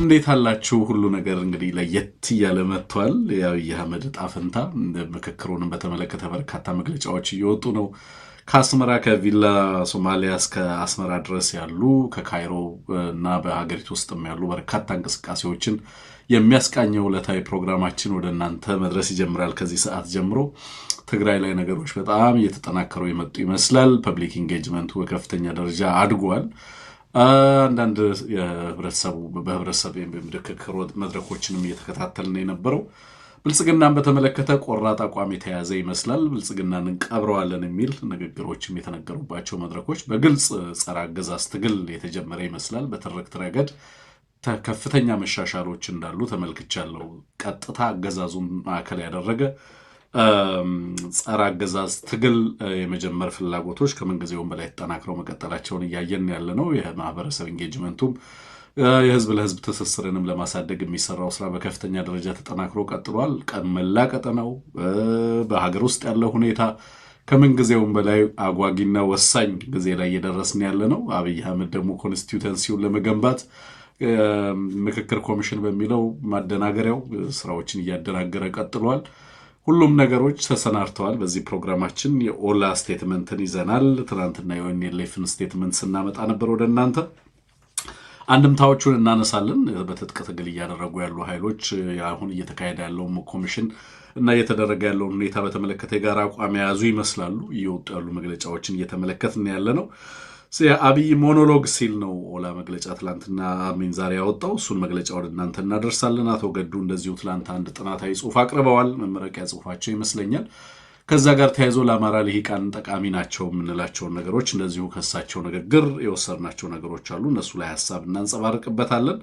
እንዴት አላችሁ? ሁሉ ነገር እንግዲህ ለየት እያለ መጥቷል። የአብይ አህመድ ዕጣ ፈንታ ምክክሩንም በተመለከተ በርካታ መግለጫዎች እየወጡ ነው። ከአስመራ ከቪላ ሶማሊያ እስከ አስመራ ድረስ ያሉ ከካይሮ እና በሀገሪቱ ውስጥም ያሉ በርካታ እንቅስቃሴዎችን የሚያስቃኘው ዕለታዊ ፕሮግራማችን ወደ እናንተ መድረስ ይጀምራል። ከዚህ ሰዓት ጀምሮ ትግራይ ላይ ነገሮች በጣም እየተጠናከሩ የመጡ ይመስላል። ፐብሊክ ኢንጌጅመንቱ በከፍተኛ ደረጃ አድጓል። አንዳንድ በህብረተሰብ ምክክር መድረኮችንም እየተከታተልን የነበረው ብልጽግናን በተመለከተ ቆራጥ አቋም የተያዘ ይመስላል። ብልጽግናን እንቀብረዋለን የሚል ንግግሮችም የተነገሩባቸው መድረኮች በግልጽ ጸረ አገዛዝ ትግል የተጀመረ ይመስላል። በትርክት ረገድ ከፍተኛ መሻሻሎች እንዳሉ ተመልክቻለሁ። ቀጥታ አገዛዙን ማዕከል ያደረገ ጸረ አገዛዝ ትግል የመጀመር ፍላጎቶች ከምንጊዜውም በላይ ተጠናክረው መቀጠላቸውን እያየን ያለ ነው። የማህበረሰብ ኢንጌጅመንቱም የህዝብ ለህዝብ ትስስርንም ለማሳደግ የሚሰራው ስራ በከፍተኛ ደረጃ ተጠናክሮ ቀጥሏል። መላ ቀጠናው በሀገር ውስጥ ያለው ሁኔታ ከምንጊዜውም በላይ አጓጊና ወሳኝ ጊዜ ላይ እየደረስን ያለ ነው። አብይ አህመድ ደግሞ ኮንስቲቱንሲውን ለመገንባት ምክክር ኮሚሽን በሚለው ማደናገሪያው ስራዎችን እያደናገረ ቀጥሏል። ሁሉም ነገሮች ተሰናድተዋል። በዚህ ፕሮግራማችን የኦላ ስቴትመንትን ይዘናል። ትናንትና የኦኤንኤልኤፍን ስቴትመንት ስናመጣ ነበር ወደ እናንተ። አንድምታዎቹን እናነሳለን። በትጥቅ ትግል እያደረጉ ያሉ ኃይሎች አሁን እየተካሄደ ያለውን ኮሚሽን እና እየተደረገ ያለውን ሁኔታ በተመለከተ የጋራ አቋም የያዙ ይመስላሉ። እየወጡ ያሉ መግለጫዎችን እየተመለከትን ያለ ነው። አብይ ሞኖሎግ ሲል ነው ኦላ መግለጫ ትላንትና ዛሬ ያወጣው። እሱን መግለጫ ወደ እናንተ እናደርሳለን። አቶ ገዱ እንደዚሁ ትላንት አንድ ጥናታዊ ጽሑፍ አቅርበዋል። መመረቂያ ጽሑፋቸው ይመስለኛል። ከዛ ጋር ተያይዞ ለአማራ ልሂቃን ጠቃሚ ናቸው የምንላቸውን ነገሮች እንደዚሁ ከሳቸው ንግግር የወሰድናቸው ነገሮች አሉ። እነሱ ላይ ሀሳብ እናንጸባርቅበታለን።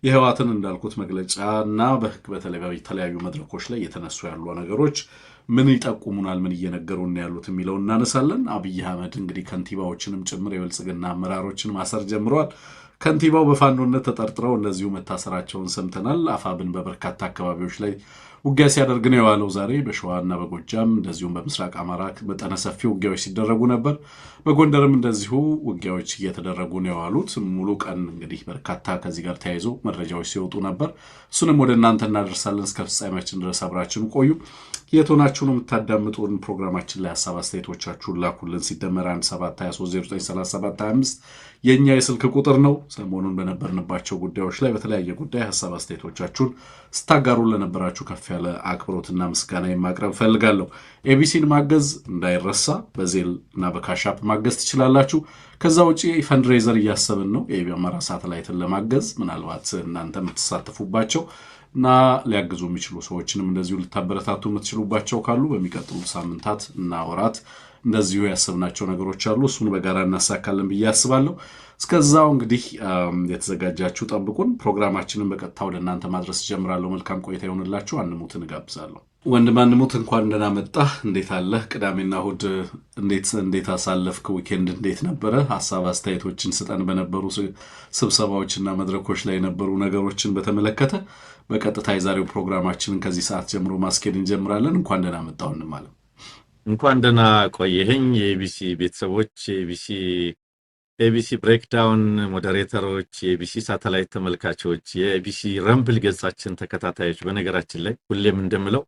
የህወሓትን እንዳልኩት መግለጫ እና በተለይ በተለያዩ መድረኮች ላይ የተነሱ ያሉ ነገሮች ምን ይጠቁሙናል፣ ምን እየነገሩን ያሉት የሚለው እናነሳለን። አብይ አህመድ እንግዲህ ከንቲባዎችንም ጭምር የብልጽግና አመራሮችን ማሰር ጀምረዋል። ከንቲባው በፋኖነት ተጠርጥረው እንደዚሁ መታሰራቸውን ሰምተናል። አፋብን በበርካታ አካባቢዎች ላይ ውጊያ ሲያደርግ ነው የዋለው። ዛሬ በሸዋና በጎጃም እንደዚሁም በምስራቅ አማራ መጠነ ሰፊ ውጊያዎች ሲደረጉ ነበር። በጎንደርም እንደዚሁ ውጊያዎች እየተደረጉ ነው የዋሉት። ሙሉ ቀን እንግዲህ በርካታ ከዚህ ጋር ተያይዞ መረጃዎች ሲወጡ ነበር። እሱንም ወደ እናንተ እናደርሳለን። እስከ ፍጻሜያችን ድረስ አብራችን ቆዩ። የት ሆናችሁ ነው የምታዳምጡን? ፕሮግራማችን ላይ ሀሳብ አስተያየቶቻችሁን ላኩልን። ሲደመር 1723093725 የእኛ የስልክ ቁጥር ነው። ሰሞኑን በነበርንባቸው ጉዳዮች ላይ በተለያየ ጉዳይ ሀሳብ አስተያየቶቻችሁን ስታጋሩ ለነበራችሁ ከፍ ያለ አክብሮትና ምስጋና ማቅረብ ፈልጋለሁ። ኤቢሲን ማገዝ እንዳይረሳ፣ በዜል እና በካሻፕ ማገዝ ትችላላችሁ። ከዛ ውጭ ፈንድሬዘር እያሰብን ነው የአማራ ሳተላይትን ለማገዝ ምናልባት እናንተ የምትሳተፉባቸው እና ሊያግዙ የሚችሉ ሰዎችንም እንደዚሁ ልታበረታቱ የምትችሉባቸው ካሉ በሚቀጥሉ ሳምንታት እና ወራት እንደዚሁ ያሰብናቸው ነገሮች አሉ። እሱን በጋራ እናሳካለን ብዬ አስባለሁ። እስከዛው እንግዲህ የተዘጋጃችሁ ጠብቁን። ፕሮግራማችንን በቀጥታ ወደ እናንተ ማድረስ ጀምራለሁ። መልካም ቆይታ ይሆንላችሁ። አንሙትን እጋብዛለሁ። ወንድም አንሙት እንኳን ደህና መጣህ። እንዴት አለህ? ቅዳሜና እሑድ እንዴት አሳለፍክ? ዊኬንድ እንዴት ነበረ? ሀሳብ አስተያየቶችን ስጠን። በነበሩ ስብሰባዎችና መድረኮች ላይ የነበሩ ነገሮችን በተመለከተ በቀጥታ የዛሬው ፕሮግራማችንን ከዚህ ሰዓት ጀምሮ ማስኬድ እንጀምራለን። እንኳን ደህና መጣህ ወንድም አለ። እንኳን ደህና ቆየኸኝ። የኤቢሲ ቤተሰቦች፣ የኤቢሲ ብሬክዳውን ሞዴሬተሮች፣ የኤቢሲ ሳተላይት ተመልካቾች፣ የኤቢሲ ረምብል ገጻችን ተከታታዮች፣ በነገራችን ላይ ሁሌም እንደምለው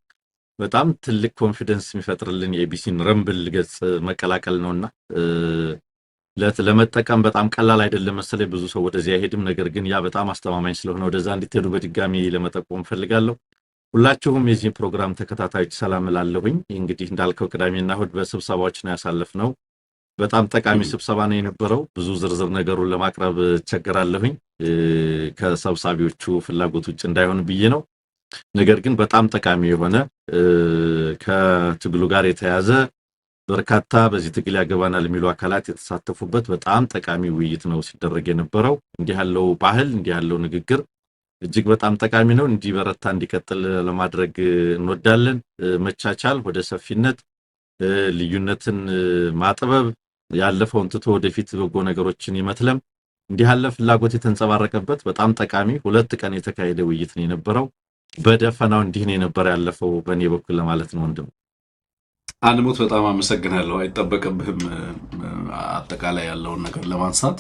በጣም ትልቅ ኮንፊደንስ የሚፈጥርልን የኤቢሲን ረምብል ገጽ መቀላቀል ነውና ለመጠቀም በጣም ቀላል አይደለም መሰለኝ። ብዙ ሰው ወደዚያ አይሄድም። ነገር ግን ያ በጣም አስተማማኝ ስለሆነ ወደዛ እንድትሄዱ በድጋሚ ለመጠቆም ፈልጋለሁ። ሁላችሁም የዚህ ፕሮግራም ተከታታዮች ሰላም እላለሁኝ። እንግዲህ እንዳልከው ቅዳሜና እሑድ በስብሰባዎች ነው ያሳለፍነው። በጣም ጠቃሚ ስብሰባ ነው የነበረው። ብዙ ዝርዝር ነገሩን ለማቅረብ እቸገራለሁኝ ከሰብሳቢዎቹ ፍላጎት ውጭ እንዳይሆን ብዬ ነው። ነገር ግን በጣም ጠቃሚ የሆነ ከትግሉ ጋር የተያዘ በርካታ በዚህ ትግል ያገባናል የሚሉ አካላት የተሳተፉበት በጣም ጠቃሚ ውይይት ነው ሲደረግ የነበረው። እንዲህ ያለው ባህል፣ እንዲህ ያለው ንግግር እጅግ በጣም ጠቃሚ ነው። እንዲበረታ እንዲቀጥል ለማድረግ እንወዳለን። መቻቻል፣ ወደ ሰፊነት፣ ልዩነትን ማጥበብ፣ ያለፈውን ትቶ ወደፊት በጎ ነገሮችን ይመትለም፣ እንዲህ ያለ ፍላጎት የተንጸባረቀበት በጣም ጠቃሚ 2 ቀን የተካሄደ ውይይት ነው የነበረው። በደፈናው እንዲህ ነው የነበረ ያለፈው በእኔ በኩል ለማለት ነው። ወንድም አንሙት በጣም አመሰግናለሁ። አይጠበቅብህም አጠቃላይ ያለውን ነገር ለማንሳት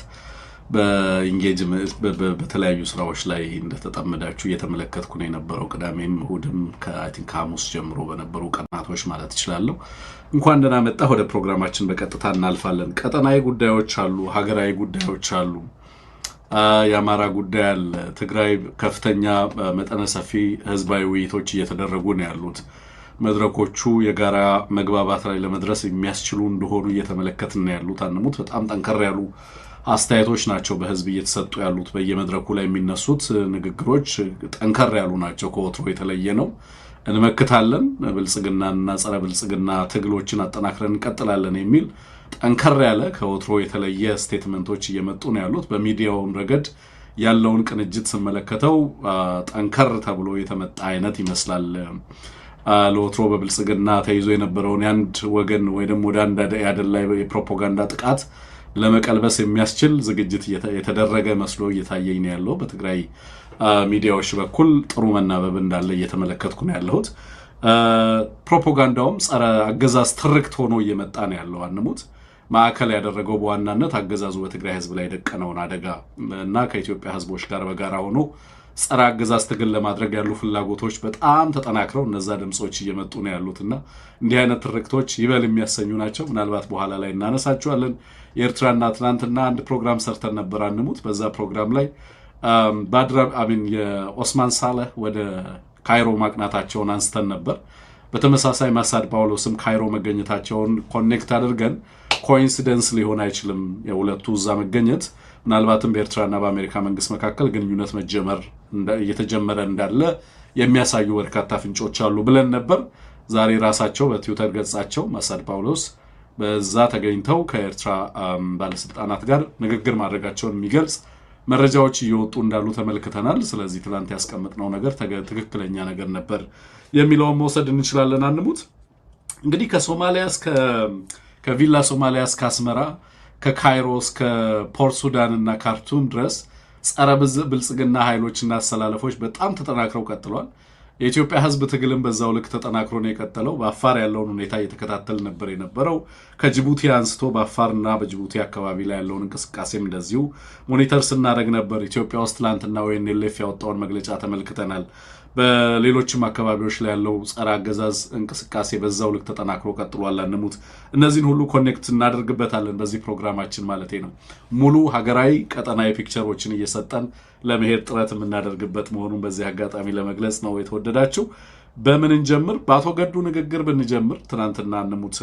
በኢንጌጅመንት በተለያዩ ስራዎች ላይ እንደተጠመዳችሁ እየተመለከትኩ ነው የነበረው። ቅዳሜም እሑድም አይ ቲንክ ከሐሙስ ጀምሮ በነበሩ ቀናቶች ማለት እችላለሁ። እንኳን ደህና መጣ። ወደ ፕሮግራማችን በቀጥታ እናልፋለን። ቀጠናዊ ጉዳዮች አሉ፣ ሀገራዊ ጉዳዮች አሉ፣ የአማራ ጉዳይ አለ። ትግራይ ከፍተኛ መጠነ ሰፊ ህዝባዊ ውይይቶች እየተደረጉ ነው ያሉት። መድረኮቹ የጋራ መግባባት ላይ ለመድረስ የሚያስችሉ እንደሆኑ እየተመለከትን ነው ያሉት። አንሙት በጣም ጠንከር ያሉ አስተያየቶች ናቸው በህዝብ እየተሰጡ ያሉት። በየመድረኩ ላይ የሚነሱት ንግግሮች ጠንከር ያሉ ናቸው። ከወትሮ የተለየ ነው። እንመክታለን፣ ብልጽግናና ጸረ ብልጽግና ትግሎችን አጠናክረን እንቀጥላለን የሚል ጠንከር ያለ ከወትሮ የተለየ ስቴትመንቶች እየመጡ ነው ያሉት። በሚዲያውም ረገድ ያለውን ቅንጅት ስመለከተው ጠንከር ተብሎ የተመጣ አይነት ይመስላል። ለወትሮ በብልጽግና ተይዞ የነበረውን የአንድ ወገን ወይ ደግሞ ወደ አንድ ያደላ የፕሮፓጋንዳ ጥቃት ለመቀልበስ የሚያስችል ዝግጅት የተደረገ መስሎ እየታየኝ ነው ያለው። በትግራይ ሚዲያዎች በኩል ጥሩ መናበብ እንዳለ እየተመለከትኩ ነው ያለሁት። ፕሮፓጋንዳውም ጸረ አገዛዝ ትርክት ሆኖ እየመጣ ነው ያለው። አንሙት ማዕከል ያደረገው በዋናነት አገዛዙ በትግራይ ህዝብ ላይ የደቀነውን አደጋ እና ከኢትዮጵያ ህዝቦች ጋር በጋራ ሆኖ ጸረ አገዛዝ ትግል ለማድረግ ያሉ ፍላጎቶች በጣም ተጠናክረው እነዛ ድምጾች እየመጡ ነው ያሉትና እንዲህ አይነት ትርክቶች ይበል የሚያሰኙ ናቸው። ምናልባት በኋላ ላይ እናነሳቸዋለን። የኤርትራና ትናንትና አንድ ፕሮግራም ሰርተን ነበር አንሙት። በዛ ፕሮግራም ላይ የኦስማን ሳለህ ወደ ካይሮ ማቅናታቸውን አንስተን ነበር። በተመሳሳይ ማሳድ ጳውሎስም ካይሮ መገኘታቸውን ኮኔክት አድርገን ኮኢንሲደንስ ሊሆን አይችልም የሁለቱ እዛ መገኘት፣ ምናልባትም በኤርትራና በአሜሪካ መንግስት መካከል ግንኙነት እየተጀመረ እንዳለ የሚያሳዩ በርካታ ፍንጮች አሉ ብለን ነበር። ዛሬ ራሳቸው በትዊተር ገጻቸው ማሳድ ጳውሎስ በዛ ተገኝተው ከኤርትራ ባለስልጣናት ጋር ንግግር ማድረጋቸውን የሚገልጽ መረጃዎች እየወጡ እንዳሉ ተመልክተናል። ስለዚህ ትላንት ያስቀምጥነው ነገር ትክክለኛ ነገር ነበር የሚለውን መውሰድ እንችላለን። አንሙት እንግዲህ ከቪላ ሶማሊያ እስከ አስመራ፣ ከካይሮ እስከ ፖርት ሱዳን እና ካርቱም ድረስ ጸረ ብልጽግና ኃይሎችና አሰላለፎች በጣም ተጠናክረው ቀጥሏል። የኢትዮጵያ ህዝብ ትግልም በዛው ልክ ተጠናክሮ ነው የቀጠለው። በአፋር ያለውን ሁኔታ እየተከታተል ነበር የነበረው። ከጅቡቲ አንስቶ በአፋርና በጅቡቲ አካባቢ ላይ ያለውን እንቅስቃሴም እንደዚሁ ሞኒተር ስናደርግ ነበር። ኢትዮጵያ ውስጥ ትላንትና ኦኤንኤልኤፍ ያወጣውን መግለጫ ተመልክተናል። በሌሎችም አካባቢዎች ላይ ያለው ጸረ አገዛዝ እንቅስቃሴ በዛው ልክ ተጠናክሮ ቀጥሏል። አንሙት እነዚህን ሁሉ ኮኔክት እናደርግበታለን በዚህ ፕሮግራማችን ማለት ነው። ሙሉ ሀገራዊ ቀጠናዊ ፒክቸሮችን እየሰጠን ለመሄድ ጥረት የምናደርግበት መሆኑን በዚህ አጋጣሚ ለመግለጽ ነው። የተወደዳችሁ በምን እንጀምር? በአቶ ገዱ ንግግር ብንጀምር ትናንትና አንሙት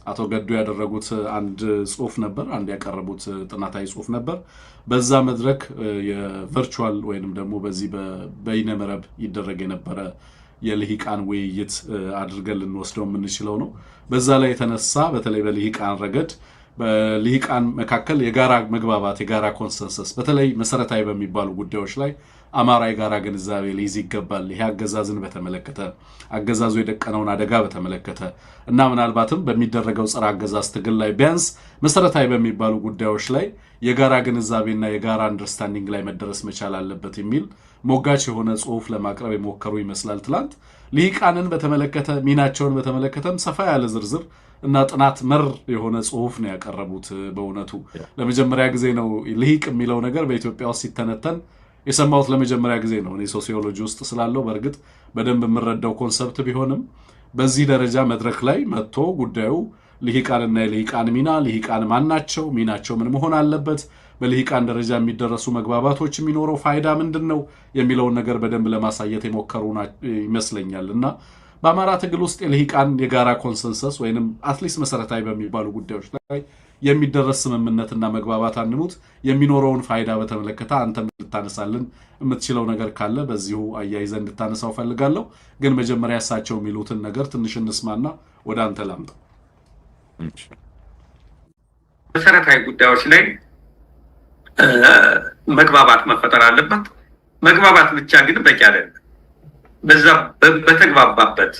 አቶ ገዱ ያደረጉት አንድ ጽሁፍ ነበር፣ አንድ ያቀረቡት ጥናታዊ ጽሁፍ ነበር። በዛ መድረክ የቨርቹዋል ወይንም ደግሞ በዚህ በይነመረብ ይደረግ የነበረ የልሂቃን ውይይት አድርገን ልንወስደው የምንችለው ነው። በዛ ላይ የተነሳ በተለይ በልሂቃን ረገድ በልሂቃን መካከል የጋራ መግባባት የጋራ ኮንሰንሰስ በተለይ መሰረታዊ በሚባሉ ጉዳዮች ላይ አማራ የጋራ ግንዛቤ ሊይዝ ይገባል። ይሄ አገዛዝን በተመለከተ አገዛዙ የደቀነውን አደጋ በተመለከተ እና ምናልባትም በሚደረገው ጸረ አገዛዝ ትግል ላይ ቢያንስ መሰረታዊ በሚባሉ ጉዳዮች ላይ የጋራ ግንዛቤና የጋራ አንደርስታንዲንግ ላይ መደረስ መቻል አለበት የሚል ሞጋች የሆነ ጽሁፍ ለማቅረብ የሞከሩ ይመስላል። ትላንት ልሂቃንን በተመለከተ ሚናቸውን በተመለከተም ሰፋ ያለ ዝርዝር እና ጥናት መር የሆነ ጽሁፍ ነው ያቀረቡት። በእውነቱ ለመጀመሪያ ጊዜ ነው ልሂቅ የሚለው ነገር በኢትዮጵያ ውስጥ ሲተነተን የሰማሁት ለመጀመሪያ ጊዜ ነው። እኔ ሶሲዮሎጂ ውስጥ ስላለው በእርግጥ በደንብ የምረዳው ኮንሰፕት ቢሆንም በዚህ ደረጃ መድረክ ላይ መጥቶ ጉዳዩ ልሂቃንና የልሂቃን ሚና፣ ልሂቃን ማን ናቸው፣ ሚናቸው ምን መሆን አለበት፣ በልሂቃን ደረጃ የሚደረሱ መግባባቶች የሚኖረው ፋይዳ ምንድን ነው የሚለውን ነገር በደንብ ለማሳየት የሞከሩ ይመስለኛል። እና በአማራ ትግል ውስጥ የልሂቃን የጋራ ኮንሰንሰስ ወይንም አትሊስት መሰረታዊ በሚባሉ ጉዳዮች ላይ የሚደረስ ስምምነትና መግባባት አንሙት የሚኖረውን ፋይዳ በተመለከተ አንተም ልታነሳልን የምትችለው ነገር ካለ በዚሁ አያይዘ እንድታነሳው ፈልጋለሁ። ግን መጀመሪያ እሳቸው የሚሉትን ነገር ትንሽ እንስማና ወደ አንተ ላምጣው። መሰረታዊ ጉዳዮች ላይ መግባባት መፈጠር አለበት። መግባባት ብቻ ግን በቂ አይደለም። በዛ በተግባባበት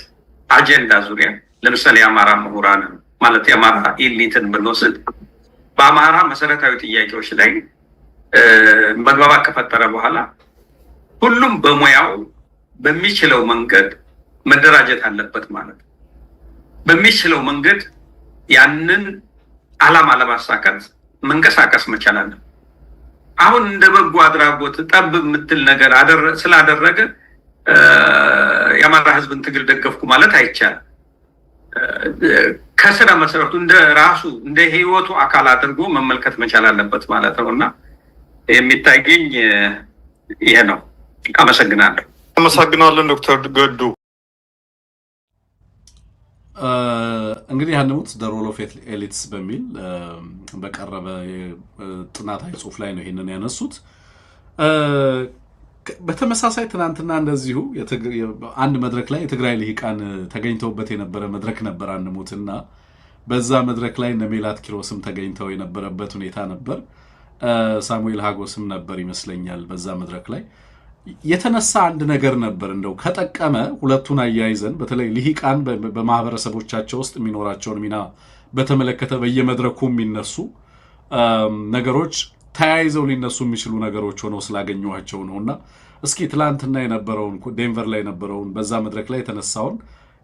አጀንዳ ዙሪያ ለምሳሌ የአማራ ምሁራንን ማለት የአማራ ኢሊትን ብንወስድ በአማራ መሰረታዊ ጥያቄዎች ላይ መግባባት ከፈጠረ በኋላ ሁሉም በሙያው በሚችለው መንገድ መደራጀት አለበት ማለት ነው። በሚችለው መንገድ ያንን ዓላማ ለማሳካት መንቀሳቀስ መቻል አለበት። አሁን እንደ በጎ አድራጎት ጠብ የምትል ነገር ስላደረገ የአማራ ህዝብን ትግል ደገፍኩ ማለት አይቻልም። ከስረ መሰረቱ እንደ ራሱ እንደ ህይወቱ አካል አድርጎ መመልከት መቻል አለበት ማለት ነው። እና የሚታየኝ ይሄ ነው። አመሰግናለሁ። አመሰግናለን ዶክተር ገዱ። እንግዲህ አንሙት ዘ ሮል ኦፍ ኤሊትስ በሚል በቀረበ ጥናታዊ ጽሁፍ ላይ ነው ይሄንን ያነሱት። በተመሳሳይ ትናንትና እንደዚሁ አንድ መድረክ ላይ የትግራይ ልሂቃን ተገኝተውበት የነበረ መድረክ ነበር አንሙትና በዛ መድረክ ላይ እነ ሜላት ኪሮስም ተገኝተው የነበረበት ሁኔታ ነበር። ሳሙኤል ሀጎስም ነበር ይመስለኛል። በዛ መድረክ ላይ የተነሳ አንድ ነገር ነበር። እንደው ከጠቀመ ሁለቱን አያይዘን በተለይ ልሂቃን በማህበረሰቦቻቸው ውስጥ የሚኖራቸውን ሚና በተመለከተ በየመድረኩ የሚነሱ ነገሮች ተያይዘው ሊነሱ የሚችሉ ነገሮች ሆነው ስላገኘኋቸው ነውና እስኪ ትላንትና የነበረውን ዴንቨር ላይ የነበረውን በዛ መድረክ ላይ የተነሳውን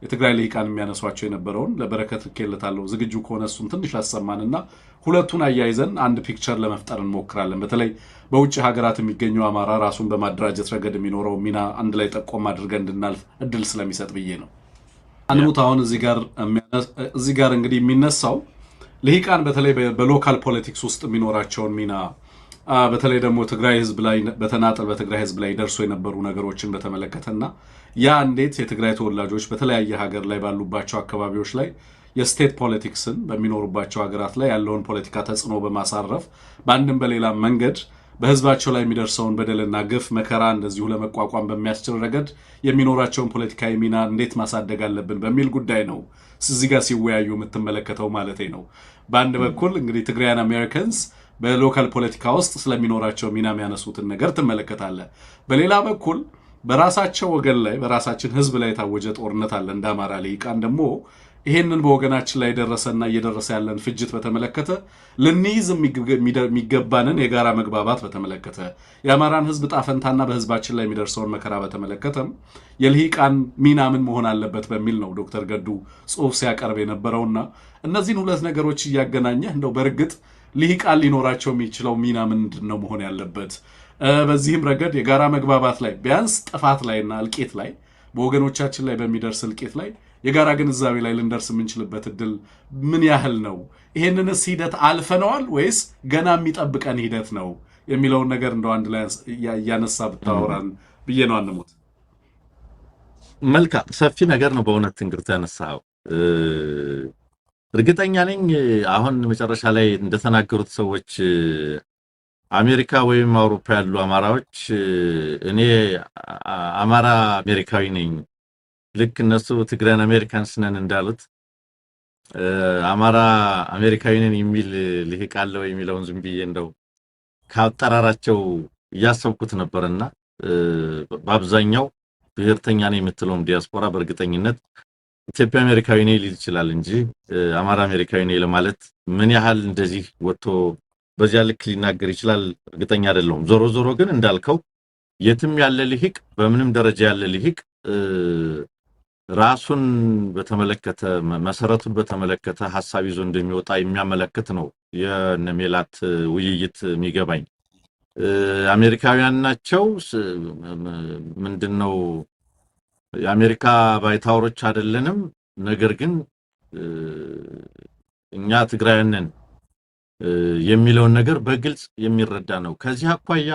የትግራይ ልሂቃን የሚያነሷቸው የነበረውን ለበረከት ልኬለታለሁ። ዝግጁ ከሆነ እሱን ትንሽ አሰማንና ሁለቱን አያይዘን አንድ ፒክቸር ለመፍጠር እንሞክራለን። በተለይ በውጭ ሀገራት የሚገኘው አማራ ራሱን በማደራጀት ረገድ የሚኖረው ሚና አንድ ላይ ጠቆም አድርገን እንድናልፍ እድል ስለሚሰጥ ብዬ ነው። አንሙት አሁን እዚህ ጋር እንግዲህ የሚነሳው ልሂቃን በተለይ በሎካል ፖለቲክስ ውስጥ የሚኖራቸውን ሚና በተለይ ደግሞ ትግራይ ህዝብ ላይ በተናጠል በትግራይ ህዝብ ላይ ደርሶ የነበሩ ነገሮችን በተመለከተና ያ እንዴት የትግራይ ተወላጆች በተለያየ ሀገር ላይ ባሉባቸው አካባቢዎች ላይ የስቴት ፖለቲክስን በሚኖሩባቸው ሀገራት ላይ ያለውን ፖለቲካ ተጽዕኖ በማሳረፍ በአንድም በሌላ መንገድ በህዝባቸው ላይ የሚደርሰውን በደልና ግፍ መከራ እንደዚሁ ለመቋቋም በሚያስችል ረገድ የሚኖራቸውን ፖለቲካዊ ሚና እንዴት ማሳደግ አለብን በሚል ጉዳይ ነው እዚህ ጋር ሲወያዩ የምትመለከተው ማለት ነው። በአንድ በኩል እንግዲህ ትግራይያን አሜሪካንስ በሎካል ፖለቲካ ውስጥ ስለሚኖራቸው ሚና የሚያነሱትን ነገር ትመለከታለህ። በሌላ በኩል በራሳቸው ወገን ላይ በራሳችን ህዝብ ላይ የታወጀ ጦርነት አለ። እንደ አማራ ልሂቃን ደግሞ ይሄንን በወገናችን ላይ ደረሰና እየደረሰ ያለን ፍጅት በተመለከተ ልንይዝ የሚገባንን የጋራ መግባባት በተመለከተ የአማራን ህዝብ ጣፈንታና በህዝባችን ላይ የሚደርሰውን መከራ በተመለከተም የልሂቃን ሚና ምን መሆን አለበት በሚል ነው ዶክተር ገዱ ጽሁፍ ሲያቀርብ የነበረውና እነዚህን ሁለት ነገሮች እያገናኘህ እንደው በእርግጥ ልሂቃን ሊኖራቸው የሚችለው ሚና ምንድን ነው መሆን ያለበት? በዚህም ረገድ የጋራ መግባባት ላይ ቢያንስ ጥፋት ላይና እልቂት ላይ በወገኖቻችን ላይ በሚደርስ እልቂት ላይ የጋራ ግንዛቤ ላይ ልንደርስ የምንችልበት እድል ምን ያህል ነው? ይሄንንስ ሂደት አልፈነዋል ወይስ ገና የሚጠብቀን ሂደት ነው የሚለውን ነገር እንደው አንድ ላይ እያነሳ ብታወራን ብዬ ነው። አንሙት መልካም ሰፊ ነገር ነው በእውነት እንግዲህ ያነሳው። እርግጠኛ ነኝ አሁን መጨረሻ ላይ እንደተናገሩት ሰዎች አሜሪካ ወይም አውሮፓ ያሉ አማራዎች እኔ አማራ አሜሪካዊ ነኝ ልክ እነሱ ትግራይን አሜሪካንስ ነን እንዳሉት አማራ አሜሪካዊ ነን የሚል ልሂቃን ወይ የሚለውን ዝም ብዬ እንደው ካጠራራቸው እያሰብኩት ነበርና በአብዛኛው ብሔርተኛ ነኝ የምትለውም ዲያስፖራ በእርግጠኝነት ኢትዮጵያ አሜሪካዊ ነኝ ሊል ይችላል እንጂ አማራ አሜሪካዊ ነኝ ለማለት ምን ያህል እንደዚህ ወጥቶ በዚያ ልክ ሊናገር ይችላል እርግጠኛ አይደለሁም። ዞሮ ዞሮ ግን እንዳልከው የትም ያለ ልሂቅ በምንም ደረጃ ያለ ልሂቅ ራሱን በተመለከተ መሰረቱን በተመለከተ ሐሳብ ይዞ እንደሚወጣ የሚያመለክት ነው የነሜላት ውይይት የሚገባኝ። አሜሪካውያን ናቸው ምንድነው የአሜሪካ ባይታወሮች አይደለንም፣ ነገር ግን እኛ ትግራይያንን የሚለውን ነገር በግልጽ የሚረዳ ነው። ከዚህ አኳያ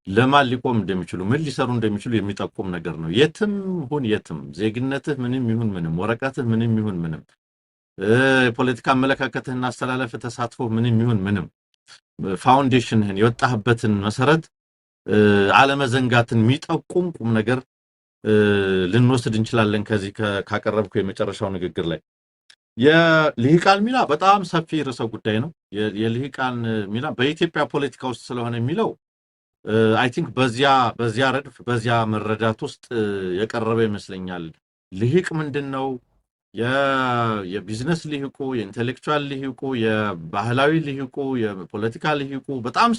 ለማን ሊቆም እንደሚችሉ ምን ሊሰሩ እንደሚችሉ የሚጠቁም ነገር ነው። የትም ሁን የትም ዜግነትህ ምንም ይሁን ምንም ወረቀትህ ምንም ይሁን ምንም የፖለቲካ አመለካከትህና አስተላለፍህ ተሳትፎ ምንም ይሁን ምንም ፋውንዴሽንህን የወጣህበትን መሰረት አለመዘንጋትን የሚጠቁም ቁም ነገር ልንወስድ እንችላለን። ከዚህ ካቀረብኩ የመጨረሻው ንግግር ላይ የልሂቃን ሚና በጣም ሰፊ ርዕሰ ጉዳይ ነው። የልሂቃን ሚና በኢትዮጵያ ፖለቲካ ውስጥ ስለሆነ የሚለው አይ ቲንክ በዚያ ረድፍ በዚያ መረዳት ውስጥ የቀረበ ይመስለኛል። ልሂቅ ምንድነው? የቢዝነስ ልሂቁ፣ የኢንተሌክቹዋል ልሂቁ፣ የባህላዊ ልሂቁ፣ የፖለቲካ ልሂቁ በጣም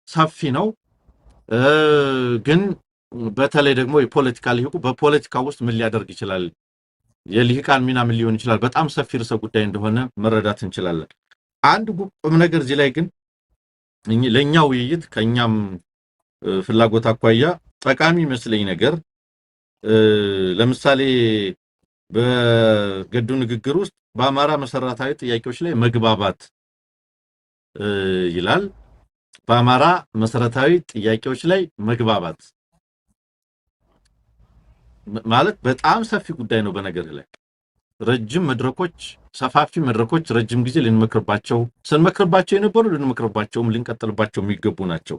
ሰፊ ነው። ግን በተለይ ደግሞ የፖለቲካ ልሂቁ በፖለቲካ ውስጥ ምን ሊያደርግ ይችላል፣ የልሂቃን ሚና ምን ሊሆን ይችላል፣ በጣም ሰፊ ርዕሰ ጉዳይ እንደሆነ መረዳት እንችላለን። አንድ ቁም ነገር እዚህ ላይ ግን ለኛው ውይይት ከኛም ፍላጎት አኳያ ጠቃሚ መስለኝ ነገር ለምሳሌ በገዱ ንግግር ውስጥ በአማራ መሰረታዊ ጥያቄዎች ላይ መግባባት ይላል። በአማራ መሰረታዊ ጥያቄዎች ላይ መግባባት ማለት በጣም ሰፊ ጉዳይ ነው። በነገር ላይ ረጅም መድረኮች፣ ሰፋፊ መድረኮች ረጅም ጊዜ ስንመክርባቸው የነበሩ ልንመክርባቸውም ልንቀጥልባቸው የሚገቡ ናቸው።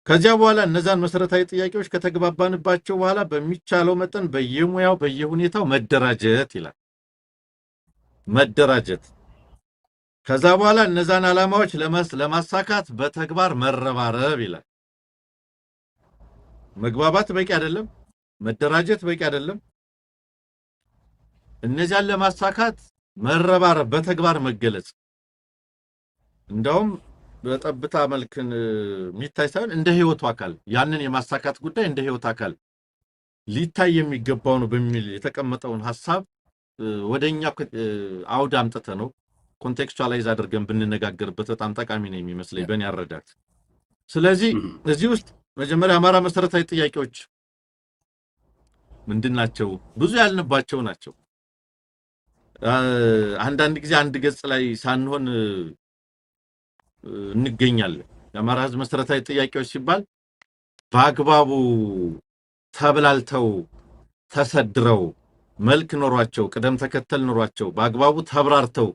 ከዚያ በኋላ እነዛን መሰረታዊ ጥያቄዎች ከተግባባንባቸው በኋላ በሚቻለው መጠን በየሙያው በየሁኔታው መደራጀት ይላል። መደራጀት ከዛ በኋላ እነዛን ዓላማዎች ለማሳካት በተግባር መረባረብ ይላል። መግባባት በቂ አይደለም፣ መደራጀት በቂ አይደለም። እነዚያን ለማሳካት መረባረብ፣ በተግባር መገለጽ እንደውም በጠብታ መልክን የሚታይ ሳይሆን እንደ ህይወቱ አካል ያንን የማሳካት ጉዳይ እንደ ህይወት አካል ሊታይ የሚገባው ነው በሚል የተቀመጠውን ሐሳብ ወደኛ አውድ አምጥተ ነው ኮንቴክስቹአላይዝ አድርገን ብንነጋገርበት በጣም ጠቃሚ ነው የሚመስለኝ በእኔ አረዳድ። ስለዚህ እዚህ ውስጥ መጀመሪያ አማራ መሰረታዊ ጥያቄዎች ምንድናቸው? ብዙ ያልንባቸው ናቸው። አንዳንድ ጊዜ አንድ ገጽ ላይ ሳንሆን እንገኛለን። የአማራ ህዝብ መሰረታዊ ጥያቄዎች ሲባል በአግባቡ ተብላልተው ተሰድረው መልክ ኖሯቸው ቅደም ተከተል ኖሯቸው በአግባቡ ተብራርተው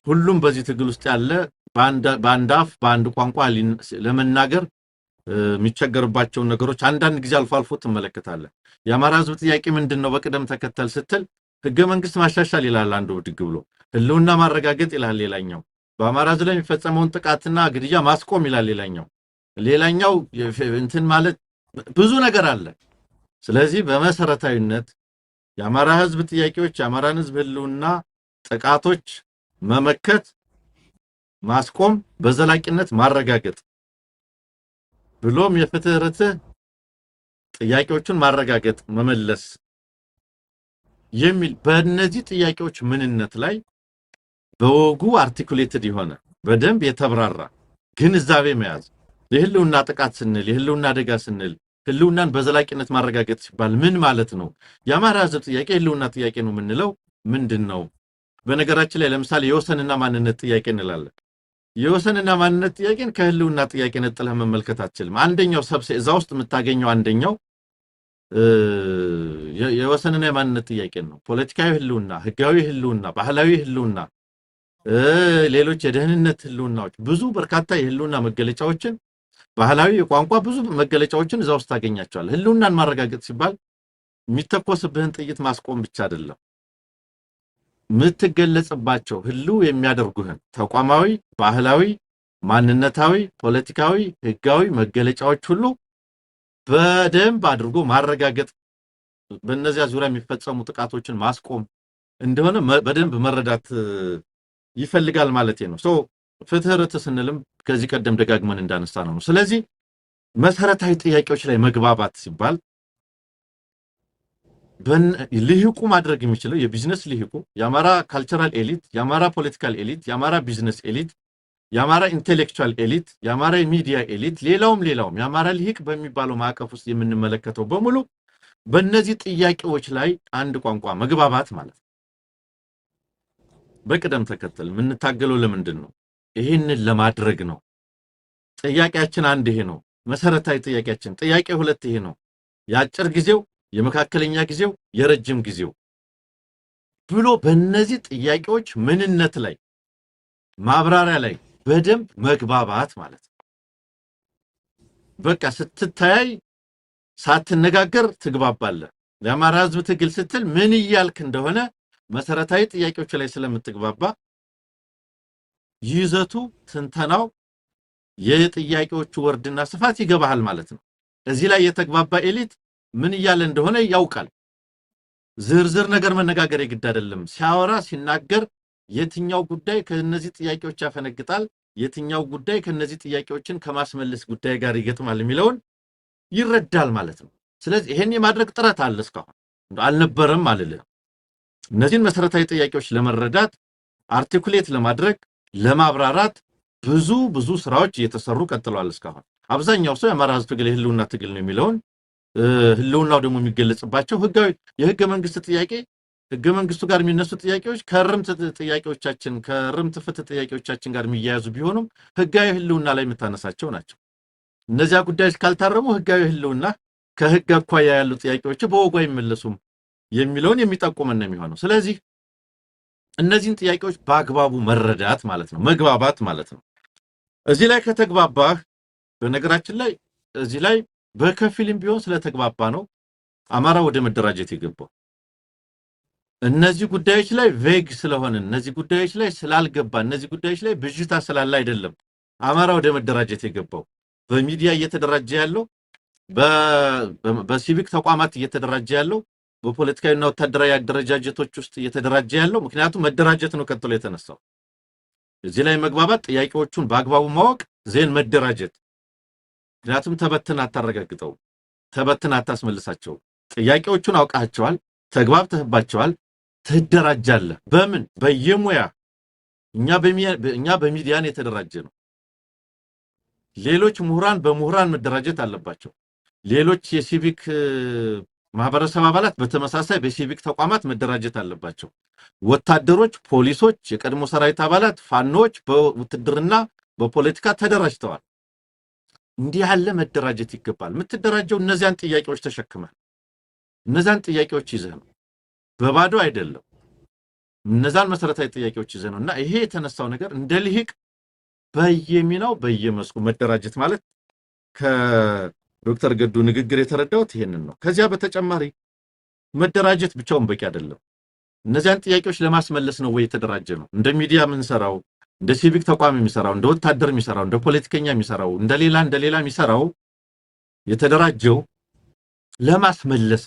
ሁሉም በዚህ ትግል ውስጥ ያለ በአንድ አፍ በአንድ ቋንቋ ለመናገር የሚቸገርባቸው ነገሮች አንዳንድ ጊዜ አልፎ አልፎ ትመለከታለህ። የአማራ ህዝብ ጥያቄ ምንድነው በቅደም ተከተል ስትል ህገ መንግስት ማሻሻል ይላል አንዱ ብድግ ብሎ፣ ህልውና ማረጋገጥ ይላል ሌላኛው፣ በአማራ ህዝብ ላይ የሚፈጸመውን ጥቃትና ግድያ ማስቆም ይላል ሌላኛው እንትን ማለት ብዙ ነገር አለ። ስለዚህ በመሰረታዊነት የአማራ ህዝብ ጥያቄዎች የአማራን ህዝብ ህልውና ጥቃቶች መመከት፣ ማስቆም፣ በዘላቂነት ማረጋገጥ ብሎም የፍትህ ርትዕ ጥያቄዎችን ማረጋገጥ መመለስ የሚል በእነዚህ ጥያቄዎች ምንነት ላይ በወጉ አርቲኩሌትድ የሆነ በደንብ የተብራራ ግንዛቤ መያዝ። የህልውና ጥቃት ስንል የህልውና አደጋ ስንል ህልውናን በዘላቂነት ማረጋገጥ ሲባል ምን ማለት ነው? የአማራ ህዝብ ጥያቄ ህልውና ጥያቄ ነው የምንለው ምንድነው? በነገራችን ላይ ለምሳሌ የወሰንና ማንነት ጥያቄ እንላለን። የወሰንና ማንነት ጥያቄን ከህልውና ጥያቄ ነጥለህ መመልከት አትችልም። አንደኛው እዛ ውስጥ የምታገኘው አንደኛው የወሰንና የማንነት ጥያቄ ነው። ፖለቲካዊ ህልውና፣ ህጋዊ ህልውና፣ ባህላዊ ህልውና፣ ሌሎች የደህንነት ህልውናዎች፣ ብዙ በርካታ የህልውና መገለጫዎችን ባህላዊ የቋንቋ ብዙ መገለጫዎችን እዛ ውስጥ ታገኛቸዋል። ህልውናን ማረጋገጥ ሲባል የሚተኮስብህን ጥይት ማስቆም ብቻ አይደለም። ምትገለጽባቸው ህልው የሚያደርጉህን ተቋማዊ፣ ባህላዊ፣ ማንነታዊ፣ ፖለቲካዊ፣ ህጋዊ መገለጫዎች ሁሉ በደንብ አድርጎ ማረጋገጥ፣ በእነዚያ ዙሪያ የሚፈጸሙ ጥቃቶችን ማስቆም እንደሆነ በደንብ መረዳት ይፈልጋል ማለት ነው። ፍትህ ርትዕ ስንልም ከዚህ ቀደም ደጋግመን እንዳነሳ ነው። ስለዚህ መሰረታዊ ጥያቄዎች ላይ መግባባት ሲባል ልሂቁ ማድረግ የሚችለው የቢዝነስ ልሂቁ፣ የአማራ ካልቸራል ኤሊት፣ የአማራ ፖለቲካል ኤሊት፣ የአማራ ቢዝነስ ኤሊት፣ የአማራ ኢንቴሌክቹዋል ኤሊት፣ የአማራ ሚዲያ ኤሊት፣ ሌላውም የአማራ ልሂቅ በሚባለው ማዕቀፍ ውስጥ የምንመለከተው በሙሉ በእነዚህ ጥያቄዎች ላይ አንድ ቋንቋ መግባባት ማለት ነው። በቅደም ተከተል የምንታገለው ለምንድን ነው? ይህንን ለማድረግ ነው። ጥያቄያችን አንድ ይሄ ነው። መሰረታዊ ጥያቄያችን ጥያቄ ሁለት ይሄ ነው። የአጭር ጊዜው፣ የመካከለኛ ጊዜው፣ የረጅም ጊዜው ብሎ በእነዚህ ጥያቄዎች ምንነት ላይ ማብራሪያ ላይ በደንብ መግባባት ማለት ነው። በቃ ስትተያይ ሳትነጋገር ትግባባለህ። የአማራ ህዝብ ትግል ስትል ምን እያልክ እንደሆነ መሰረታዊ ጥያቄዎች ላይ ስለምትግባባ ይዘቱ ትንተናው የጥያቄዎቹ ወርድና ስፋት ይገባሃል ማለት ነው። እዚህ ላይ የተግባባ ኤሊት ምን እያለ እንደሆነ ያውቃል። ዝርዝር ነገር መነጋገር ይግድ አይደለም። ሲያወራ ሲናገር የትኛው ጉዳይ ከነዚህ ጥያቄዎች ያፈነግጣል፣ የትኛው ጉዳይ ከነዚህ ጥያቄዎችን ከማስመለስ ጉዳይ ጋር ይገጥማል የሚለውን ይረዳል ማለት ነው። ስለዚህ ይሄን የማድረግ ጥረት አለ፣ እስካሁን አልነበረም አልልህ። እነዚህን መሰረታዊ ጥያቄዎች ለመረዳት አርቲኩሌት ለማድረግ ለማብራራት ብዙ ስራዎች እየተሰሩ ቀጥለዋል እስካሁን። አብዛኛው ሰው የአማራ ህዝብ ትግል የህልውና ትግል ነው የሚለውን ህልውናው ደግሞ የሚገለጽባቸው የህገ መንግስት ጥያቄ ህገ መንግስቱ ጋር የሚነሱ ጥያቄዎች ከርምት ጥያቄዎቻችን ከርምት ፍትህ ጥያቄዎቻችን ጋር የሚያያዙ ቢሆኑም ህጋዊ ህልውና ላይ የምታነሳቸው ናቸው። እነዚያ ጉዳዮች ካልታረሙ ህጋዊ ህልውና ከህግ አኳያ ያሉ ጥያቄዎች በወጉ አይመለሱም የሚለውን የሚጠቁመን ነው የሚሆነው። ስለዚህ እነዚህን ጥያቄዎች በአግባቡ መረዳት ማለት ነው፣ መግባባት ማለት ነው። እዚህ ላይ ከተግባባህ በነገራችን ላይ እዚህ ላይ በከፊልም ቢሆን ስለተግባባ ነው አማራ ወደ መደራጀት የገባው። እነዚህ ጉዳዮች ላይ ቬግ ስለሆነ እነዚህ ጉዳዮች ላይ ስላልገባ እነዚህ ጉዳዮች ላይ ብዥታ ስላለ አይደለም አማራ ወደ መደራጀት የገባው። በሚዲያ እየተደራጀ ያለው በሲቪክ ተቋማት እየተደራጀ ያለው በፖለቲካዊና ወታደራዊ አደረጃጀቶች ውስጥ እየተደራጀ ያለው ምክንያቱም መደራጀት ነው ቀጥሎ የተነሳው። እዚህ ላይ መግባባት፣ ጥያቄዎቹን በአግባቡ ማወቅ፣ ዜን መደራጀት። ምክንያቱም ተበትን አታረጋግጠው፣ ተበትን አታስመልሳቸው። ጥያቄዎቹን አውቃቸዋል፣ ተግባብተህባቸዋል፣ ትደራጃለህ። በምን በየሙያ እኛ በሚዲያን የተደራጀ ነው። ሌሎች ምሁራን በምሁራን መደራጀት አለባቸው። ሌሎች የሲቪክ ማህበረሰብ አባላት በተመሳሳይ በሲቪክ ተቋማት መደራጀት አለባቸው። ወታደሮች፣ ፖሊሶች፣ የቀድሞ ሰራዊት አባላት፣ ፋኖች በውትድርና በፖለቲካ ተደራጅተዋል። እንዲህ ያለ መደራጀት ይገባል። የምትደራጀው እነዚያን ጥያቄዎች ተሸክመህ እነዛን ጥያቄዎች ይዘህ ነው፣ በባዶ አይደለም። እነዛን መሰረታዊ ጥያቄዎች ይዘህ ነውና ይሄ የተነሳው ነገር እንደ ልሂቅ በየሚናው በየመስኩ መደራጀት ማለት ከዶክተር ገዱ ንግግር የተረዳሁት ይሄንን ነው። ከዚያ በተጨማሪ መደራጀት ብቻውን በቂ አይደለም። እነዚያን ጥያቄዎች ለማስመለስ ነው ወይ የተደራጀ ነው? እንደ ሚዲያ የምንሰራው፣ እንደ ሲቪክ ተቋም የሚሰራው፣ እንደ ወታደር የሚሰራው፣ እንደ ፖለቲከኛ የሚሰራው፣ እንደሌላ የሚሰራው የተደራጀው ለማስመለስ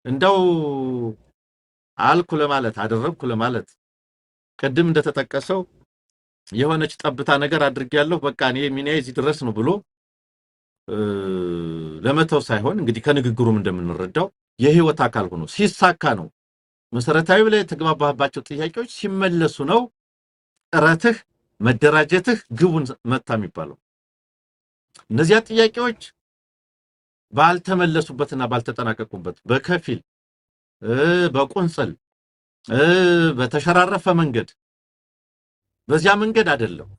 እንደው አልኩ ለማለት አደረግኩ ለማለት ቀድም እንደተጠቀሰው የሆነች ጠብታ ነገር አድርጌያለሁ በቃ እኔ ሚናዬ እዚህ ድረስ ነው ብሎ ለመተው ሳይሆን እንግዲህ ከንግግሩም እንደምንረዳው የህይወት አካል ሆኖ ሲሳካ ነው መሰረታዊ ላይ የተግባባባቸው ጥያቄዎች ሲመለሱ ነው ጥረትህ መደራጀትህ ግቡን መታ የሚባለው። እነዚያ ጥያቄዎች ባልተመለሱበትና ባልተጠናቀቁበት በከፊል በቁንጽል በተሸራረፈ መንገድ በዚያ መንገድ አይደለም።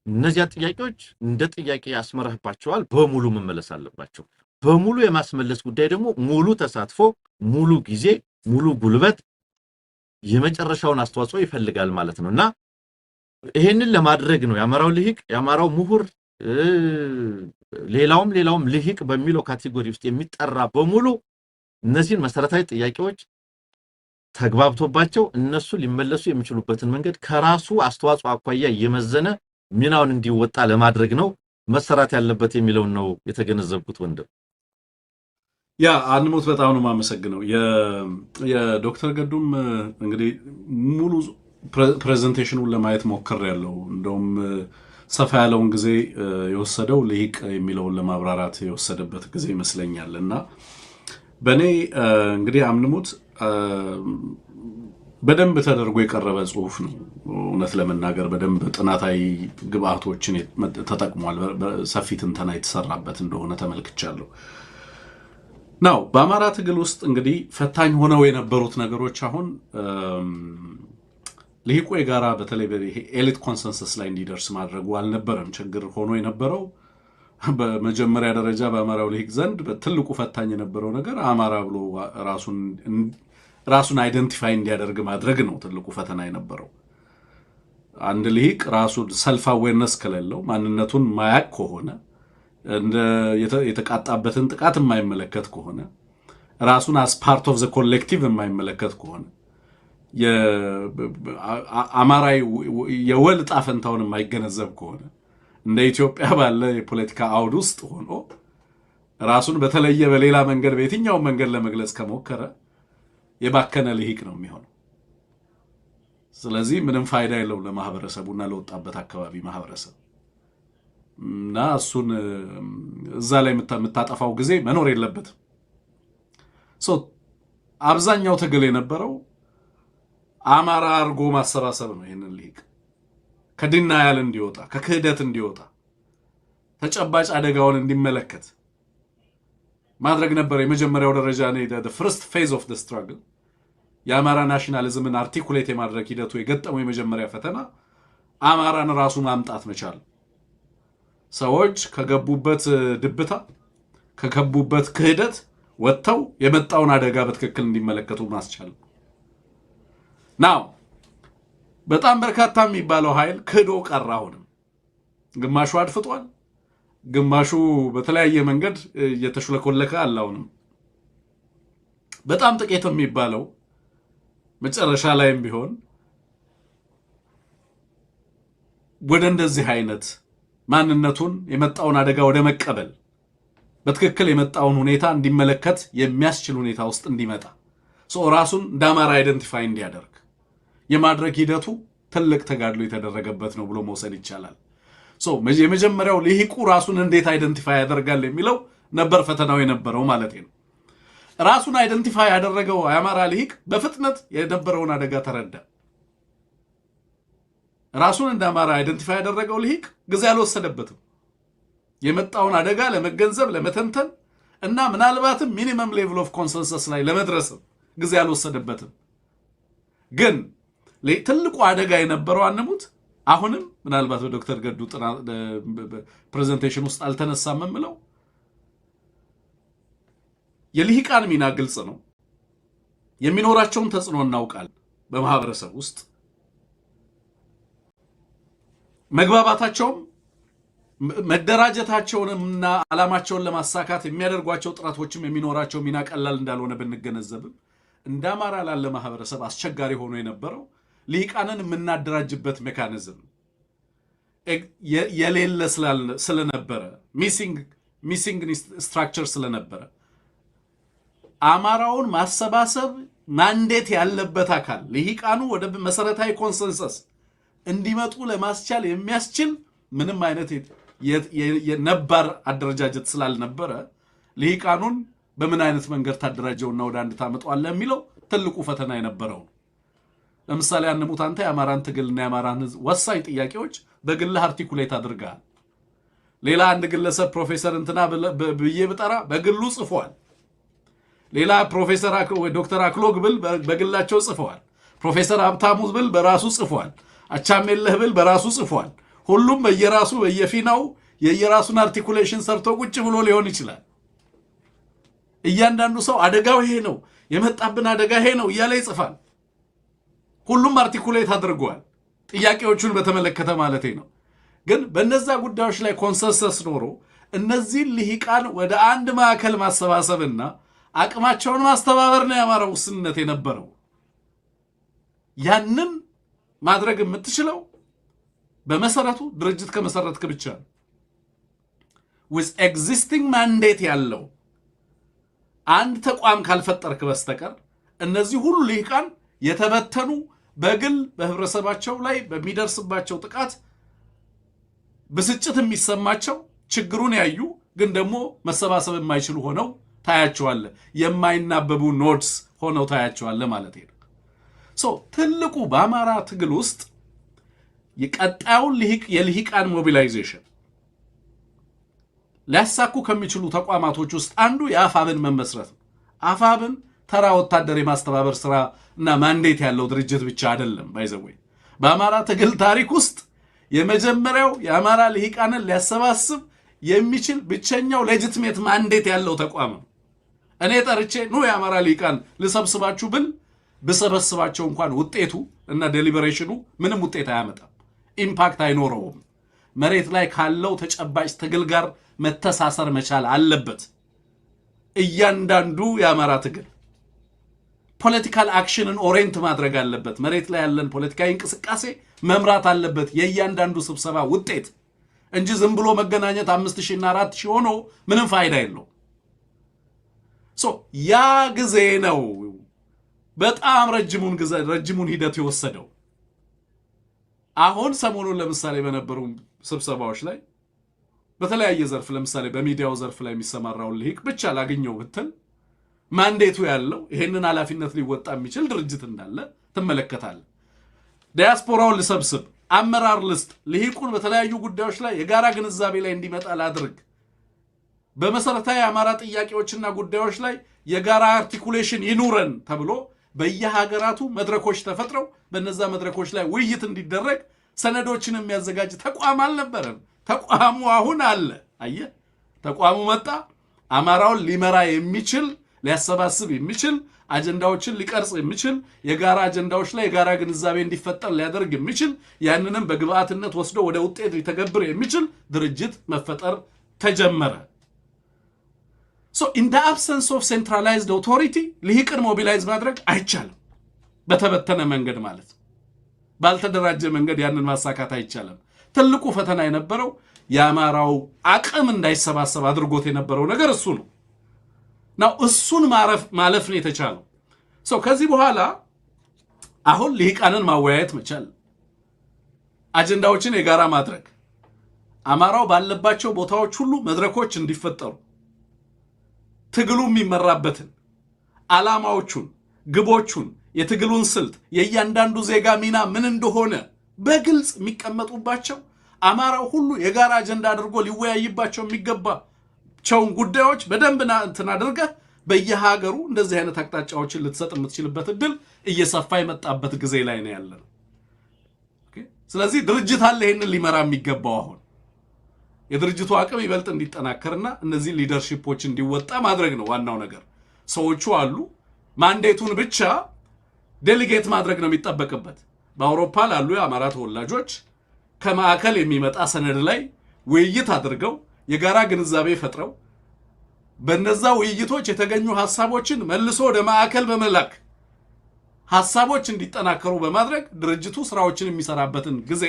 እነዚያ ጥያቄዎች እንደ ጥያቄ ያስመረህባቸዋል፣ በሙሉ መመለስ አለባቸው። በሙሉ የማስመለስ ጉዳይ ደግሞ ሙሉ ተሳትፎ፣ ሙሉ ጊዜ፣ ሙሉ ጉልበት የመጨረሻውን አስተዋጽኦ ይፈልጋል ማለት ነውና ይሄንን ለማድረግ ነው ያማራው ልሂቅ ያማራው ምሁር ሌላውም ልሂቅ በሚለው ካቴጎሪ ውስጥ የሚጠራ በሙሉ እነዚህን መሰረታዊ ጥያቄዎች ተግባብቶባቸው እነሱ ሊመለሱ የሚችሉበትን መንገድ ከራሱ አስተዋጽኦ አኳያ እየመዘነ ሚናውን እንዲወጣ ለማድረግ ነው መሰራት ያለበት የሚለው ነው የተገነዘብኩት። ወንድም አንሞት በጣም ነው የማመሰግነው። የዶክተር ገዱም እንግዲህ ሙሉ ፕሬዘንቴሽኑን ለማየት ሞክሬያለሁ። እንደውም ሰፋ ያለውን ጊዜ የወሰደው ልሂቅ የሚለውን ለማብራራት የወሰደበት ጊዜ ይመስለኛል እና በእኔ እንግዲህ አምንሙት በደንብ ተደርጎ የቀረበ ጽሁፍ ነው። እውነት ለመናገር በደንብ ጥናታዊ ግብአቶችን ተጠቅሟል። ሰፊ ትንተና የተሰራበት እንደሆነ ተመልክቻለሁ። ናው በአማራ ትግል ውስጥ እንግዲህ ፈታኝ ሆነው የነበሩት ነገሮች አሁን ልሂቁ የጋራ በተለይ ኤሊት ኮንሰንሰስ ላይ እንዲደርስ ማድረጉ አልነበረም ችግር ሆኖ የነበረው። በመጀመሪያ ደረጃ በአማራው ልሂቅ ዘንድ በትልቁ ፈታኝ የነበረው ነገር አማራ ብሎ ራሱን አይደንቲፋይ እንዲያደርግ ማድረግ ነው ትልቁ ፈተና የነበረው። አንድ ልሂቅ ራሱን ሰልፍ አዌርነስ ከሌለው ማንነቱን ማያቅ ከሆነ የተቃጣበትን ጥቃት የማይመለከት ከሆነ ራሱን as part of the collective የማይመለከት ከሆነ አማራዊ የወል ጣፈንታውን የማይገነዘብ ከሆነ እንደ ኢትዮጵያ ባለ የፖለቲካ አውድ ውስጥ ሆኖ ራሱን በተለየ በሌላ መንገድ በየትኛው መንገድ ለመግለጽ ከሞከረ የባከነ ልሂቅ ነው የሚሆነው። ስለዚህ ምንም ፋይዳ የለውም ለማህበረሰቡና ለወጣበት አካባቢ ማህበረሰብ እና እሱን እዛ ላይ የምታጠፋው ጊዜ መኖር የለበትም። አብዛኛው ትግል የነበረው አማራ አርጎ ማሰባሰብ ነው። ይሄንን ልሂቅ ከዲናያል እንዲወጣ ከክህደት እንዲወጣ ተጨባጭ አደጋውን እንዲመለከት ማድረግ ነበር የመጀመሪያው ደረጃ ነው። the first phase of the struggle የአማራ ናሽናሊዝምን አርቲኩሌት የማድረግ ሂደቱ የገጠመው የመጀመሪያ ፈተና አማራን ራሱ ማምጣት መቻል፣ ሰዎች ከገቡበት ድብታ ከገቡበት ክህደት ወጥተው የመጣውን አደጋ በትክክል እንዲመለከቱ ማስቻል። ናው በጣም በርካታ የሚባለው ኃይል ክህዶ ቀረ። አሁንም ግማሹ አድፍጧል፣ ግማሹ በተለያየ መንገድ እየተሽለኮለከ አለ። አሁንም በጣም ጥቂት የሚባለው መጨረሻ ላይም ቢሆን ወደ እንደዚህ አይነት ማንነቱን የመጣውን አደጋ ወደ መቀበል በትክክል የመጣውን ሁኔታ እንዲመለከት የሚያስችል ሁኔታ ውስጥ እንዲመጣ ራሱን እንደ አማራ አይደንቲፋይ እንዲያደርግ የማድረግ ሂደቱ ትልቅ ተጋድሎ የተደረገበት ነው ብሎ መውሰድ ይቻላል። የመጀመሪያው ልሂቁ ራሱን እንዴት አይደንቲፋይ ያደርጋል የሚለው ነበር ፈተናው የነበረው ማለት ነው። ራሱን አይደንቲፋይ ያደረገው የአማራ ልሂቅ በፍጥነት የነበረውን አደጋ ተረዳ። ራሱን እንደ አማራ አይደንቲፋይ ያደረገው ልሂቅ ጊዜ አልወሰደበትም። የመጣውን አደጋ ለመገንዘብ ለመተንተን እና ምናልባትም ሚኒመም ሌቭል ኦፍ ኮንሰንሰስ ላይ ለመድረስ ጊዜ አልወሰደበትም። ግን ትልቁ አደጋ የነበረው አንሙት አሁንም ምናልባት በዶክተር ገዱ ፕሬዘንቴሽን ውስጥ አልተነሳም የምለው የልሂቃን ሚና ግልጽ ነው። የሚኖራቸውን ተጽዕኖ እናውቃለን። በማህበረሰብ ውስጥ መግባባታቸውም መደራጀታቸውንና ዓላማቸውን ለማሳካት የሚያደርጓቸው ጥረቶችም የሚኖራቸው ሚና ቀላል እንዳልሆነ ብንገነዘብም እንደ አማራ ላለ ማህበረሰብ አስቸጋሪ ሆኖ የነበረው ልሂቃንን የምናደራጅበት ሜካኒዝም የሌለ ስለነበረ ሚሲንግ ስትራክቸር ስለነበረ አማራውን ማሰባሰብ ማንዴት ያለበት አካል ልሂቃኑ ወደ መሰረታዊ ኮንሰንሰስ እንዲመጡ ለማስቻል የሚያስችል ምንም አይነት የነባር አደረጃጀት ስላልነበረ ልሂቃኑን በምን አይነት መንገድ ታደራጀውና ወደ አንድ ታመጣዋለህ የሚለው ትልቁ ፈተና የነበረው። ለምሳሌ አንሙት አንተ የአማራን ትግልና የአማራን ህዝብ ወሳኝ ጥያቄዎች በግልህ አርቲኩሌት አድርገሃል። ሌላ አንድ ግለሰብ ፕሮፌሰር እንትና ብዬ ብጠራ በግሉ ጽፏል። ሌላ ፕሮፌሰር ዶክተር አክሎግ ብል በግላቸው ጽፈዋል። ፕሮፌሰር ሀብታሙ ብል በራሱ ጽፏል። አቻሜለህ ብል በራሱ ጽፏል። ሁሉም በየራሱ በየፊናው የየራሱን አርቲኩሌሽን ሰርቶ ቁጭ ብሎ ሊሆን ይችላል። እያንዳንዱ ሰው አደጋው ይሄ ነው፣ የመጣብን አደጋ ይሄ ነው እያለ ይጽፋል። ሁሉም አርቲኩሌት አድርጓል፣ ጥያቄዎቹን በተመለከተ ማለት ነው። ግን በእነዛ ጉዳዮች ላይ ኮንሰንሰስ ኖሮ እነዚህን ልሂቃን ወደ አንድ ማዕከል ማሰባሰብና አቅማቸውን ማስተባበር ነው የአማራ ውስንነት የነበረው። ያንን ማድረግ የምትችለው በመሰረቱ ድርጅት ከመሰረትክ ብቻ ነው። with existing mandate ያለው አንድ ተቋም ካልፈጠርክ በስተቀር እነዚህ ሁሉ ልሂቃን የተበተኑ በግል በህብረተሰባቸው ላይ በሚደርስባቸው ጥቃት ብስጭት የሚሰማቸው ችግሩን ያዩ ግን ደግሞ መሰባሰብ የማይችሉ ሆነው ታያቸዋለ። የማይናበቡ ኖድስ ሆነው ታያቸዋለ ማለት ነው። ትልቁ በአማራ ትግል ውስጥ የቀጣዩን የልሂቃን ሞቢላይዜሽን ሊያሳኩ ከሚችሉ ተቋማቶች ውስጥ አንዱ የአፋብን መመስረት ነው። አፋብን ተራ ወታደር የማስተባበር ስራ እና ማንዴት ያለው ድርጅት ብቻ አይደለም። ባይዘወይ በአማራ ትግል ታሪክ ውስጥ የመጀመሪያው የአማራ ልሂቃንን ሊያሰባስብ የሚችል ብቸኛው ሌጂቲሜት ማንዴት ያለው ተቋም ነው። እኔ ጠርቼ የአማራ ልሂቃን ልሰብስባችሁ ብል ብሰበስባቸው እንኳን ውጤቱ እና ዴሊበሬሽኑ ምንም ውጤት አያመጣም፣ ኢምፓክት አይኖረውም። መሬት ላይ ካለው ተጨባጭ ትግል ጋር መተሳሰር መቻል አለበት። እያንዳንዱ የአማራ ትግል ፖለቲካል አክሽንን ኦሬንት ማድረግ አለበት። መሬት ላይ ያለን ፖለቲካዊ እንቅስቃሴ መምራት አለበት የእያንዳንዱ ስብሰባ ውጤት እንጂ ዝም ብሎ መገናኘት 5000 እና 4000 ሆኖ ምንም ፋይዳ የለው። ያ ጊዜ ነው በጣም ረጅሙን ሂደት የወሰደው። አሁን ሰሞኑን ለምሳሌ በነበሩ ስብሰባዎች ላይ በተለያየ ዘርፍ ለምሳሌ በሚዲያው ዘርፍ ላይ የሚሰማራውን ልሂቅ ብቻ ላገኘው ብትል ማንዴቱ ያለው ይሄንን ኃላፊነት ሊወጣ የሚችል ድርጅት እንዳለ ትመለከታለህ። ዲያስፖራውን ልሰብስብ አመራር ልስጥ፣ ልሂቁን በተለያዩ ጉዳዮች ላይ የጋራ ግንዛቤ ላይ እንዲመጣ ላድርግ፣ በመሰረታዊ የአማራ ጥያቄዎችና ጉዳዮች ላይ የጋራ አርቲኩሌሽን ይኑረን ተብሎ በየሀገራቱ መድረኮች ተፈጥረው በነዛ መድረኮች ላይ ውይይት እንዲደረግ ሰነዶችን የሚያዘጋጅ ተቋም አልነበረም። ተቋሙ አሁን አለ። አየህ፣ ተቋሙ መጣ። አማራውን ሊመራ የሚችል ሊያሰባስብ የሚችል አጀንዳዎችን ሊቀርጽ የሚችል የጋራ አጀንዳዎች ላይ የጋራ ግንዛቤ እንዲፈጠር ሊያደርግ የሚችል ያንንም በግብአትነት ወስዶ ወደ ውጤት ሊተገብር የሚችል ድርጅት መፈጠር ተጀመረ። So in the absence of centralized authority ልሂቅን ሞቢላይዝ ማድረግ አይቻልም። በተበተነ መንገድ ማለት ባልተደራጀ መንገድ ያንን ማሳካት አይቻልም። ትልቁ ፈተና የነበረው የአማራው አቅም እንዳይሰባሰብ አድርጎት የነበረው ነገር እሱ ነው። ናው እሱን ማለፍ ነው የተቻለው። ሶ ከዚህ በኋላ አሁን ልሂቃንን ማወያየት መቻል፣ አጀንዳዎችን የጋራ ማድረግ፣ አማራው ባለባቸው ቦታዎች ሁሉ መድረኮች እንዲፈጠሩ ትግሉ የሚመራበትን ዓላማዎቹን፣ ግቦቹን፣ የትግሉን ስልት፣ የእያንዳንዱ ዜጋ ሚና ምን እንደሆነ በግልጽ የሚቀመጡባቸው አማራው ሁሉ የጋራ አጀንዳ አድርጎ ሊወያይባቸው የሚገባቸውን ጉዳዮች በደንብ እንትን አድርገህ በየሀገሩ እንደዚህ አይነት አቅጣጫዎችን ልትሰጥ የምትችልበት እድል እየሰፋ የመጣበት ጊዜ ላይ ነው ያለነው። ስለዚህ ድርጅት አለ ይሄንን ሊመራ የሚገባው አሁን የድርጅቱ አቅም ይበልጥ እንዲጠናከርና እነዚህ ሊደርሺፖች እንዲወጣ ማድረግ ነው ዋናው ነገር። ሰዎቹ አሉ፣ ማንዴቱን ብቻ ዴሊጌት ማድረግ ነው የሚጠበቅበት። በአውሮፓ ላሉ የአማራ ተወላጆች ከማዕከል የሚመጣ ሰነድ ላይ ውይይት አድርገው የጋራ ግንዛቤ ፈጥረው በነዛ ውይይቶች የተገኙ ሐሳቦችን መልሶ ወደ ማዕከል በመላክ ሐሳቦች እንዲጠናከሩ በማድረግ ድርጅቱ ስራዎችን የሚሰራበትን ጊዜ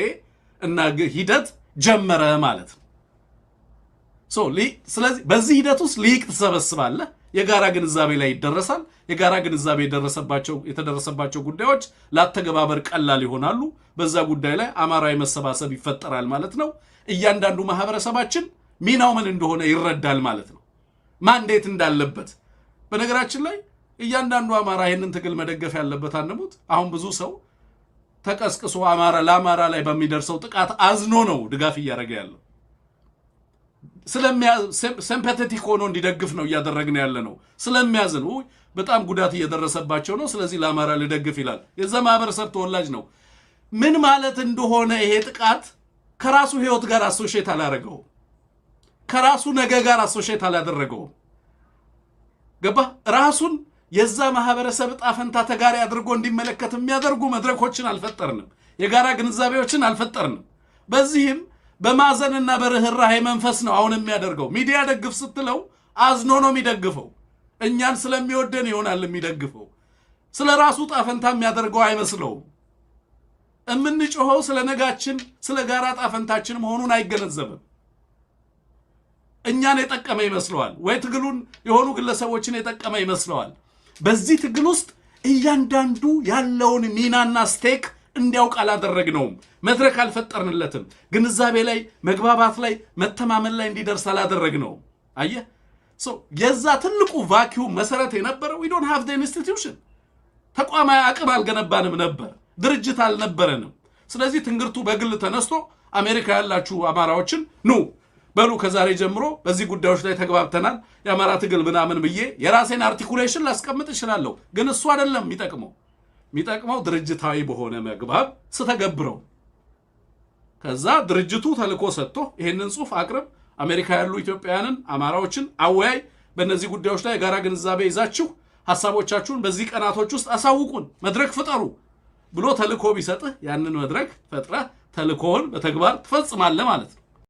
እና ሂደት ጀመረ ማለት ነው። ስለዚህ በዚህ ሂደት ውስጥ ልሂቅ ትሰበስባለህ፣ የጋራ ግንዛቤ ላይ ይደረሳል። የጋራ ግንዛቤ የተደረሰባቸው ጉዳዮች ላተገባበር ቀላል ይሆናሉ። በዛ ጉዳይ ላይ አማራዊ መሰባሰብ ይፈጠራል ማለት ነው። እያንዳንዱ ማህበረሰባችን ሚናው ምን እንደሆነ ይረዳል ማለት ነው፣ ማንዴት እንዳለበት። በነገራችን ላይ እያንዳንዱ አማራ ይህንን ትግል መደገፍ ያለበት አንሙት። አሁን ብዙ ሰው ተቀስቅሶ ለአማራ ላይ በሚደርሰው ጥቃት አዝኖ ነው ድጋፍ እያደረገ ያለው። ሲምፓቴቲክ ሆኖ እንዲደግፍ ነው እያደረግን ያለ ነው። ስለሚያዝን በጣም ጉዳት እየደረሰባቸው ነው፣ ስለዚህ ለአማራ ልደግፍ ይላል። የዛ ማህበረሰብ ተወላጅ ነው። ምን ማለት እንደሆነ ይሄ ጥቃት ከራሱ ህይወት ጋር አሶሼት አላደረገውም፣ ከራሱ ነገ ጋር አሶሼት አላደረገውም። ገባ? ራሱን የዛ ማህበረሰብ ዕጣ ፈንታ ተጋሪ አድርጎ እንዲመለከት የሚያደርጉ መድረኮችን አልፈጠርንም፣ የጋራ ግንዛቤዎችን አልፈጠርንም። በዚህም በማዘንና በርህራሄ መንፈስ ነው አሁን የሚያደርገው። ሚዲያ ደግፍ ስትለው አዝኖ ነው የሚደግፈው። እኛን ስለሚወደን ይሆናል የሚደግፈው። ስለ ራሱ ጣፈንታ የሚያደርገው አይመስለውም። እምንጮኸው ስለ ነጋችን፣ ስለ ጋራ ጣፈንታችን መሆኑን አይገነዘብም። እኛን የጠቀመ ይመስለዋል፣ ወይ ትግሉን የሆኑ ግለሰቦችን የጠቀመ ይመስለዋል። በዚህ ትግል ውስጥ እያንዳንዱ ያለውን ሚናና ስቴክ እንዲያውቅ አላደረግነውም። መድረክ አልፈጠርንለትም። ግንዛቤ ላይ፣ መግባባት ላይ፣ መተማመን ላይ እንዲደርስ አላደረግነውም። አየህ፣ የዛ ትልቁ ቫኪዩም መሰረት የነበረው we don't have the institution፣ ተቋማዊ አቅም አልገነባንም ነበር፣ ድርጅት አልነበረንም። ስለዚህ ትንግርቱ በግል ተነስቶ አሜሪካ ያላችሁ አማራዎችን ኑ በሉ ከዛሬ ጀምሮ በዚህ ጉዳዮች ላይ ተግባብተናል፣ የአማራ ትግል ምናምን ብዬ የራሴን አርቲኩሌሽን ላስቀምጥ እችላለሁ። ግን እሱ አይደለም የሚጠቅመው ድርጅታዊ በሆነ መግባብ ስተገብረው። ከዛ ድርጅቱ ተልኮ ሰጥቶ ይሄንን ጽሑፍ አቅርብ፣ አሜሪካ ያሉ ኢትዮጵያውያንን አማራዎችን አወያይ፣ በእነዚህ ጉዳዮች ላይ የጋራ ግንዛቤ ይዛችሁ ሐሳቦቻችሁን በዚህ ቀናቶች ውስጥ አሳውቁን፣ መድረክ ፍጠሩ ብሎ ተልኮ ቢሰጥህ ያንን መድረክ ፈጥረህ ተልኮውን በተግባር ትፈጽማለህ ማለት ነው።